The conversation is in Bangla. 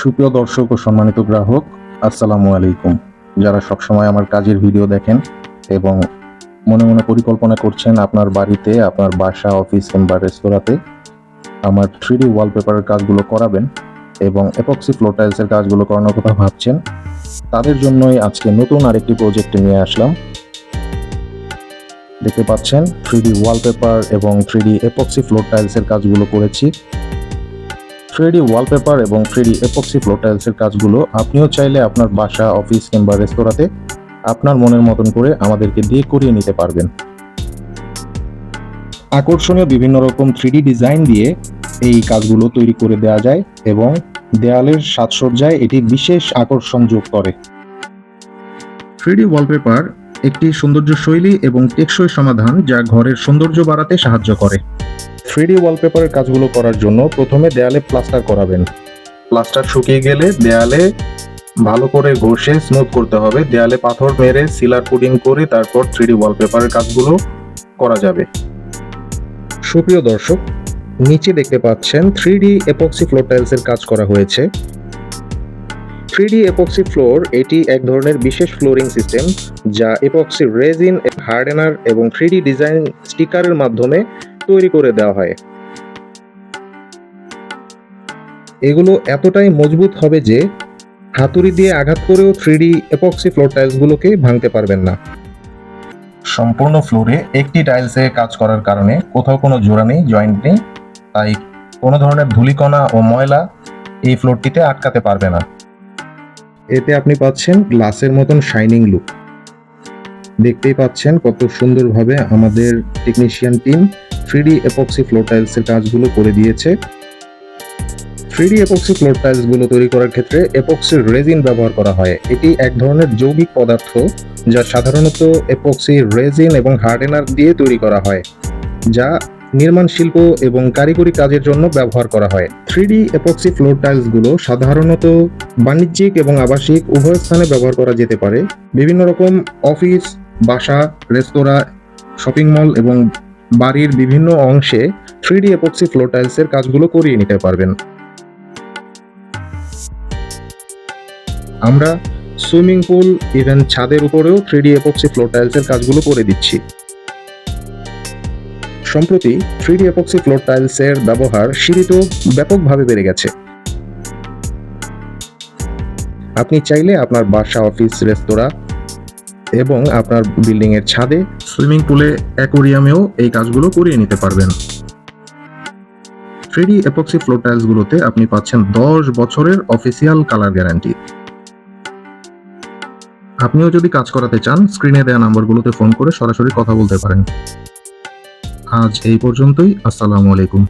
সুপ্রিয় দর্শক ও সম্মানিত গ্রাহক, আসসালামু আলাইকুম। যারা সবসময় আমার কাজের ভিডিও দেখেন এবং মনে মনে পরিকল্পনা করছেন আপনার বাড়িতে, আপনার বাসা, অফিস কিংবা রেস্তোরাঁতে আমার 3D ওয়ালপেপারের কাজগুলো করাবেন এবং এপক্সি ফ্লোর টাইলসের কাজগুলো করানোর কথা ভাবছেন, তাদের জন্যই আজকে নতুন আরেকটি প্রজেক্ট নিয়ে আসলাম। দেখতে পাচ্ছেন 3D ওয়ালপেপার এবং 3D এপক্সি ফ্লোর টাইলসের কাজগুলো করেছি। 3D ওয়ালপেপার এবং 3D এপক্সি ফ্লোর টাইলসের কাজগুলো আপনিও চাইলে আপনার বাসা, অফিস কিংবা রেস্তোরাঁতে আপনার মনের মতন করে আমাদেরকে দিয়ে করিয়ে নিতে পারবেন। আকর্ষণীয় বিভিন্ন রকম 3D ডিজাইন দিয়ে এই কাজগুলো তৈরি করে দেওয়া যায় এবং দেয়ালের সাজসজ্জায় এটি বিশেষ আকর্ষণ যোগ করে। 3D ওয়ালপেপার একটি সৌন্দর্য শৈলী এবং টেকসই সমাধান যা ঘরের সৌন্দর্য বাড়াতে সাহায্য করে। 3D ওয়ালপেপারের কাজগুলো করার জন্য প্রথমে দেয়ালে প্লাস্টার করাবেন। প্লাস্টার শুকিয়ে গেলে দেয়ালে ভালো করে ঘষে স্মুথ করতে হবে। দেয়ালে পাথর মেরে সিলার পুডিং করে তারপর 3D ওয়ালপেপারের কাজগুলো করা যাবে। সুপ্রিয় দর্শক, নিচে দেখতে পাচ্ছেন 3D এপক্সি ফ্লোর টাইলসের কাজ করা হয়েছে। 3D এপক্সি ফ্লোর এটি এক ধরনের বিশেষ ফ্লোরিং সিস্টেম যা এপক্সি রেজিন, হার্ডেনার এবং 3D ডিজাইন স্টিকারের মাধ্যমে তৈরি করে দেওয়া হয়। এগুলো এতটাই মজবুত হবে যে হাতুড়ি দিয়ে আঘাত করেও 3D এপক্সি ফ্লোর টাইলসগুলোকে ভাঙতে পারবেন না। সম্পূর্ণ ফ্লোরে একটি টাইলসে কাজ করার কারণে কোথাও কোনো জোড়া নেই, জয়েন্ট নেই, তাই কোনো ধরনের ধূলিকণা ও ময়লা এই ফ্লোরটিতে আটকাতে পারবে না। এতে আপনি পাচ্ছেন গ্লাসের মতন শাইনিং লুক। দেখতেই পাচ্ছেন কত সুন্দরভাবে আমাদের technician team 3D epoxy floor টাইলসের কাজগুলো করে দিয়েছে। 3D এপক্সি ফ্লোর টাইলসগুলো তৈরি করার ক্ষেত্রে এপক্সি রেজিন ব্যবহার করা হয়। এটি এক ধরনের যৌগিক পদার্থ যা সাধারণত এপক্সি রেজিন এবং হার্ডেনার দিয়ে তৈরি করা হয়, যা নির্মাণ শিল্প এবং কারিগরি কাজের জন্য ব্যবহার করা হয়। 3D এপক্সি ফ্লোর টাইলসগুলো সাধারণত বাণিজ্যিক এবং আবাসিক উভয় স্থানে ব্যবহার করা যেতে পারে। বিভিন্ন রকম অফিস, বাসা, রেস্তোরাঁ, শপিং মল এবং বাড়ির বিভিন্ন অংশে 3D এপক্সি ফ্লোর টাইলসের কাজগুলো করিয়ে নিতে পারবেন। আমরা সুইমিং পুল, ইভেন ছাদের উপরেও 3D এপক্সি ফ্লোর টাইলসের কাজগুলো করে দিচ্ছি। সম্প্রতি 3D এপক্সি ফ্লোর টাইলসের ব্যবহার সিঁড়িতেও ব্যাপকভাবে বেড়ে গেছে। আপনি চাইলে আপনার বাসা, অফিস, রেস্তোরাঁ এবং আপনার বিল্ডিং এর ছাদে, সুইমিং পুলে, অ্যাকোরিয়ামেও এই কাজগুলো করিয়ে নিতে পারবেন। 3D এপক্সি ফ্লোর টাইলসগুলোতে আপনি পাচ্ছেন 10 বছরের অফিসিয়াল কালার গ্যারান্টি। আপনিও যদি কাজ করাতে চান, স্ক্রিনে দেওয়া নাম্বারগুলোতে ফোন করে সরাসরি কথা বলতে পারেন। আজ এই পর্যন্তই। আসসালামু আলাইকুম।